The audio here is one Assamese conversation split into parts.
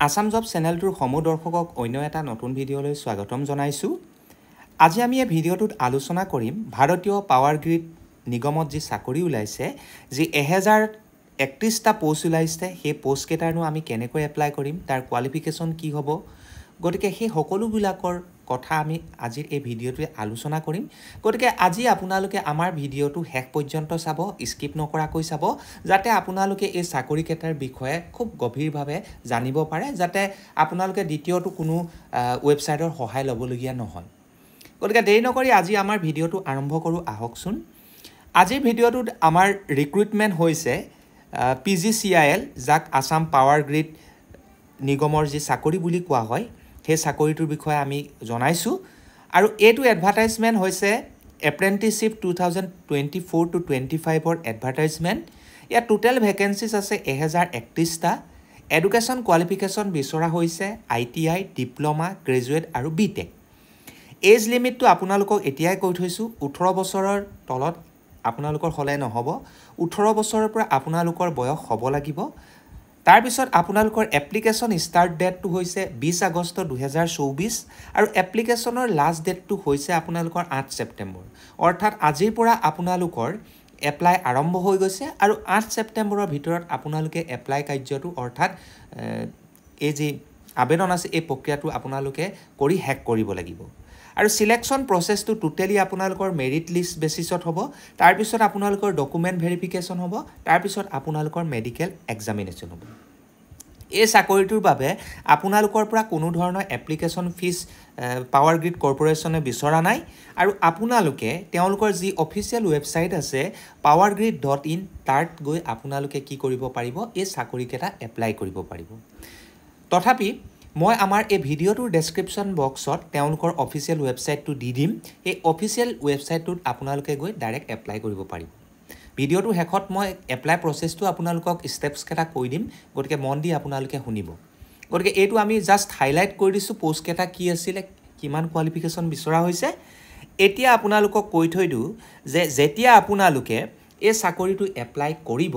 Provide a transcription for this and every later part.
আসাম জব চেনেলটোৰ সমূহ দৰ্শকক অন্য এটা নতুন ভিডিঅ'লৈ স্বাগতম জনাইছোঁ। আজি আমি এই ভিডিঅ'টোত আলোচনা কৰিম ভাৰতীয় পাৱাৰ গ্ৰিড নিগমত যি চাকৰি ওলাইছে, যি 1031টা পোষ্ট ওলাইছে, সেই পোষ্ট কেইটাৰনো আমি কেনেকৈ এপ্লাই কৰিম, তাৰ কোৱালিফিকেশ্যন কি হ'ব। গতিকে সেই সকলোবিলাকৰ কথা আমি আজিৰ এই ভিডিঅ'টোৱে আলোচনা কৰিম। গতিকে আজি আপোনালোকে আমাৰ ভিডিঅ'টো শেষ পৰ্যন্ত চাব, স্কিপ নকৰাকৈ চাব, যাতে আপোনালোকে এই চাকৰিকেইটাৰ বিষয়ে খুব গভীৰভাৱে জানিব পাৰে, যাতে আপোনালোকে দ্বিতীয়টো কোনো ৱেবছাইটৰ সহায় ল'বলগীয়া নহয়। গতিকে দেৰি নকৰি আজি আমাৰ ভিডিঅ'টো আৰম্ভ কৰোঁ আহকচোন। আজিৰ ভিডিঅ'টোত আমাৰ ৰিক্ৰুইটমেণ্ট হৈছে PGCIL, যাক আসাম পাৱাৰ গ্ৰিড নিগমৰ যি চাকৰি বুলি কোৱা হয়, সেই চাকৰিটোৰ বিষয়ে আমি জনাইছোঁ। আৰু এইটো এডভাৰটাইজমেণ্ট হৈছে এপ্ৰেণ্টিছশ্বিপ 2024-25ৰ এডভাৰটাইজমেণ্ট। ইয়াত টোটেল ভেকেঞ্চিছ আছে 1031টা। এডুকেশ্যন কোৱালিফিকেশ্যন বিচৰা হৈছে ITI, ডিপ্ল'মা, গ্ৰেজুৱেট আৰু BTech। এজ লিমিটটো আপোনালোকক এতিয়াই কৈ থৈছোঁ, 18 বছৰৰ তলত আপোনালোকৰ হ'লে নহ'ব, 18 বছৰৰ পৰা আপোনালোকৰ বয়স হ'ব লাগিব। তাৰপিছত আপোনালোকৰ এপ্লিকেশ্যন ষ্টাৰ্ট ডেটটো হৈছে 20 আগষ্ট 2024 আৰু এপ্লিকেশ্যনৰ লাষ্ট ডেটটো হৈছে আপোনালোকৰ 8 ছেপ্টেম্বৰ। অৰ্থাৎ আজিৰ পৰা আপোনালোকৰ এপ্লাই আৰম্ভ হৈ গৈছে আৰু 8 ছেপ্টেম্বৰৰ ভিতৰত আপোনালোকে এপ্লাই কাৰ্যটো অৰ্থাৎ এই যি আবেদন আছে এই প্ৰক্ৰিয়াটো আপোনালোকে কৰি শেষ কৰিব লাগিব। আৰু চিলেকশ্যন প্ৰচেছটো টোটেলি আপোনালোকৰ মেৰিট লিষ্ট বেচিছত হ'ব। তাৰপিছত আপোনালোকৰ ডকুমেণ্ট ভেৰিফিকেশ্যন হ'ব, তাৰপিছত আপোনালোকৰ মেডিকেল এক্সামিনেশ্যন হ'ব। এই চাকৰিটোৰ বাবে আপোনালোকৰ পৰা কোনো ধৰণৰ এপ্লিকেশ্যন ফিজ পাৱাৰ গ্ৰিড কৰ্পৰেশ্যনে বিচৰা নাই। আৰু আপোনালোকে তেওঁলোকৰ যি অফিচিয়েল ৱেবছাইট আছে powergrid.in, তাত গৈ আপোনালোকে কি কৰিব পাৰিব, এই চাকৰিকেইটা এপ্লাই কৰিব পাৰিব। তথাপি মই আমাৰ এই ভিডিঅ'টোৰ ডেছক্ৰিপশ্যন বক্সত তেওঁলোকৰ অফিচিয়েল ৱেবছাইটটো দি দিম। এই অফিচিয়েল ৱেবছাইটটোত আপোনালোকে গৈ ডাইৰেক্ট এপ্লাই কৰিব পাৰিব। ভিডিঅ'টোৰ শেষত মই এপ্লাই প্ৰচেছটো আপোনালোকক ষ্টেপছকেইটা কৈ দিম, গতিকে মন দি আপোনালোকে শুনিব। গতিকে এইটো আমি জাষ্ট হাইলাইট কৰি দিছোঁ পোষ্টকেইটা কি আছিলে, কিমান কোৱালিফিকেশ্যন বিচৰা হৈছে। এতিয়া আপোনালোকক কৈ থৈ দিওঁ যে যেতিয়া আপোনালোকে এই চাকৰিটো এপ্লাই কৰিব,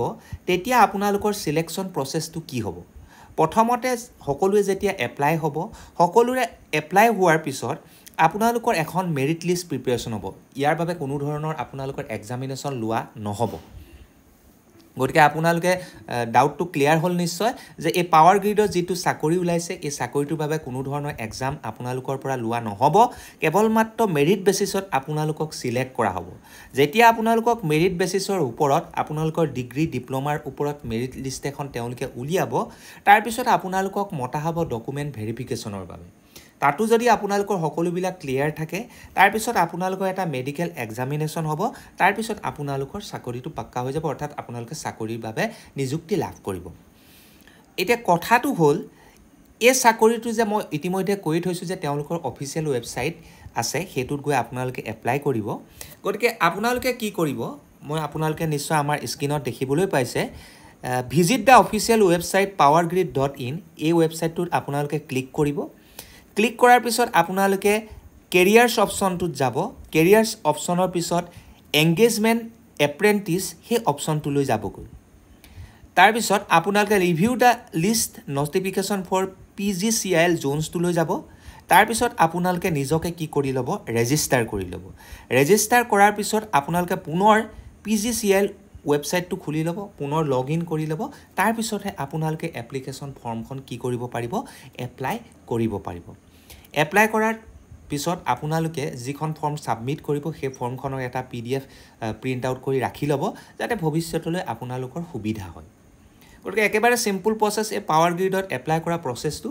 তেতিয়া আপোনালোকৰ চিলেকশ্যন প্ৰচেছটো কি হ'ব। প্ৰথমতে সকলোৱে যেতিয়া এপ্লাই হ'ব, সকলোৰে এপ্লাই হোৱাৰ পিছত আপোনালোকৰ এখন মেৰিট লিষ্ট প্ৰিপেৰেশ্যন হ'ব। ইয়াৰ বাবে কোনো ধৰণৰ আপোনালোকৰ এক্সামিনেশ্যন লোৱা নহ'ব। গতিকে আপোনালোকে ডাউটটো ক্লিয়াৰ হ'ল নিশ্চয় যে এই পাৱাৰ গ্ৰিডৰ যিটো চাকৰি ওলাইছে, এই চাকৰিটোৰ বাবে কোনো ধৰণৰ এক্সাম আপোনালোকৰ পৰা লোৱা নহ'ব। কেৱল মাত্ৰ মেৰিট বেচিছত আপোনালোকক চিলেক্ট কৰা হ'ব। যেতিয়া আপোনালোকক মেৰিট বেচিছৰ ওপৰত আপোনালোকৰ ডিগ্ৰী ডিপ্ল'মাৰ ওপৰত মেৰিট লিষ্ট এখন তেওঁলোকে উলিয়াব, তাৰপিছত আপোনালোকক মতা হ'ব ডকুমেণ্ট ভেৰিফিকেশ্যনৰ বাবে। তাতো যদি আপোনালোকৰ সকলোবিলাক ক্লিয়াৰ থাকে, তাৰপিছত আপোনালোকৰ এটা মেডিকেল এক্সামিনেশ্যন হ'ব। তাৰপিছত আপোনালোকৰ চাকৰিটো পাক্কা হৈ যাব, অৰ্থাৎ আপোনালোকে চাকৰিৰ বাবে নিযুক্তি লাভ কৰিব। এতিয়া কথাটো হ'ল, এই চাকৰিটো যে মই ইতিমধ্যে কৈ থৈছোঁ যে তেওঁলোকৰ অফিচিয়েল ৱেবছাইট আছে, সেইটোত গৈ আপোনালোকে এপ্লাই কৰিব। গতিকে আপোনালোকে কি কৰিব, মই আপোনালোকে নিশ্চয় আমাৰ স্ক্ৰীণত দেখিবলৈ পাইছে, visit the official website powergrid.in, এই ৱেবছাইটটোত আপোনালোকে ক্লিক কৰিব। ক্লিক কৰাৰ পিছত আপোনালোকে কেৰিয়াৰ্ছ অপশ্যনটোত যাব। কেৰিয়াৰ্ছ অপশ্যনৰ পিছত এংগেজমেণ্ট এপ্ৰেণ্টিছ সেই অপশ্যনটোলৈ যাবগৈ। তাৰপিছত আপোনালোকে review the list notification for PGCIL জোনছটোলৈ যাব। তাৰপিছত আপোনালোকে নিজকে কি কৰি ল'ব, ৰেজিষ্টাৰ কৰি ল'ব। ৰেজিষ্টাৰ কৰাৰ পিছত আপোনালোকে পুনৰ PGCIL ৱেবছাইটটো খুলি ল'ব, পুনৰ লগ ইন কৰি ল'ব। তাৰপিছতহে আপোনালোকে এপ্লিকেশ্যন ফৰ্মখন কি কৰিব পাৰিব, এপ্লাই কৰিব পাৰিব। এপ্লাই কৰাৰ পিছত আপোনালোকে যিখন ফৰ্ম ছাবমিট কৰিব, সেই ফৰ্মখনৰ এটা PDF প্ৰিণ্ট আউট কৰি ৰাখি ল'ব, যাতে ভৱিষ্যতলৈ আপোনালোকৰ সুবিধা হয়। গতিকে একেবাৰে চিম্পুল প্ৰচেছ এই পাৱাৰ গ্ৰিডত এপ্লাই কৰা প্ৰচেছটো।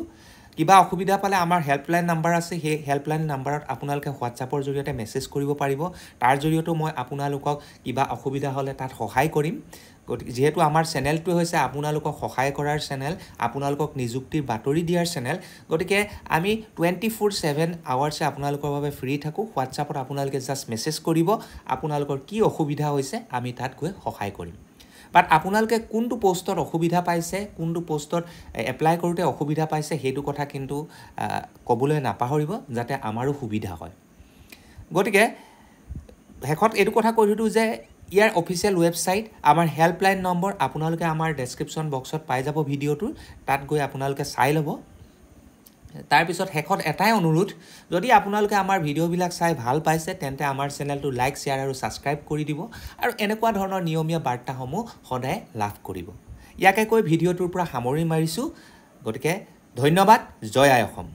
কিবা অসুবিধা পালে আমাৰ হেল্পলাইন নাম্বাৰ আছে, সেই হেল্পলাইন নাম্বাৰত আপোনালোকে হোৱাটছআপৰ জৰিয়তে মেছেজ কৰিব পাৰিব। তাৰ জৰিয়তেও মই আপোনালোকক কিবা অসুবিধা হ'লে তাত সহায় কৰিম। গতিকে যিহেতু আমাৰ চেনেলটো হৈছে আপোনালোকক সহায় কৰাৰ চেনেল, আপোনালোকক নিযুক্তিৰ বাতৰি দিয়াৰ চেনেল, গতিকে আমি 24/7 আৱাৰ্ছে আপোনালোকৰ বাবে ফ্ৰী থাকোঁ। হোৱাটছআপত আপোনালোকে জাষ্ট মেছেজ কৰিব, আপোনালোকৰ কি অসুবিধা হৈছে, আমি তাত গৈ সহায় কৰিম। বাট আপোনালোকে কোনটো পোষ্টত অসুবিধা পাইছে, কোনটো পোষ্টত এপ্লাই কৰোঁতে অসুবিধা পাইছে, সেইটো কথা কিন্তু ক'বলৈ নাপাহৰিব, যাতে আমাৰো সুবিধা হয়। গতিকে শেষত এইটো কথা কৈ থৈছোঁ যে ইয়াৰ অফিচিয়েল ৱেবছাইট আমাৰ হেল্পলাইন নম্বৰ আপোনালোকে আমাৰ ডেছক্ৰিপশ্যন বক্সত পাই যাব ভিডিঅ'টোৰ তাত গৈ আপোনালোকে চাই ল'ব তাৰপিছত শেষত এটাই অনুৰোধ যদি আপোনালোকে আমাৰ ভিডিঅ'বিলাক চাই ভাল পাইছে তেন্তে আমাৰ চেনেলটো লাইক শ্বেয়াৰ আৰু ছাবস্ক্ৰাইব কৰি দিব আৰু এনেকুৱা ধৰণৰ নিয়মীয়া বাৰ্তাসমূহ সদায় লাভ কৰিব ইয়াকে কৈ ভিডিঅ'টোৰ পৰা সামৰি মাৰিছোঁ গতিকে ধন্যবাদ জয় আই অসম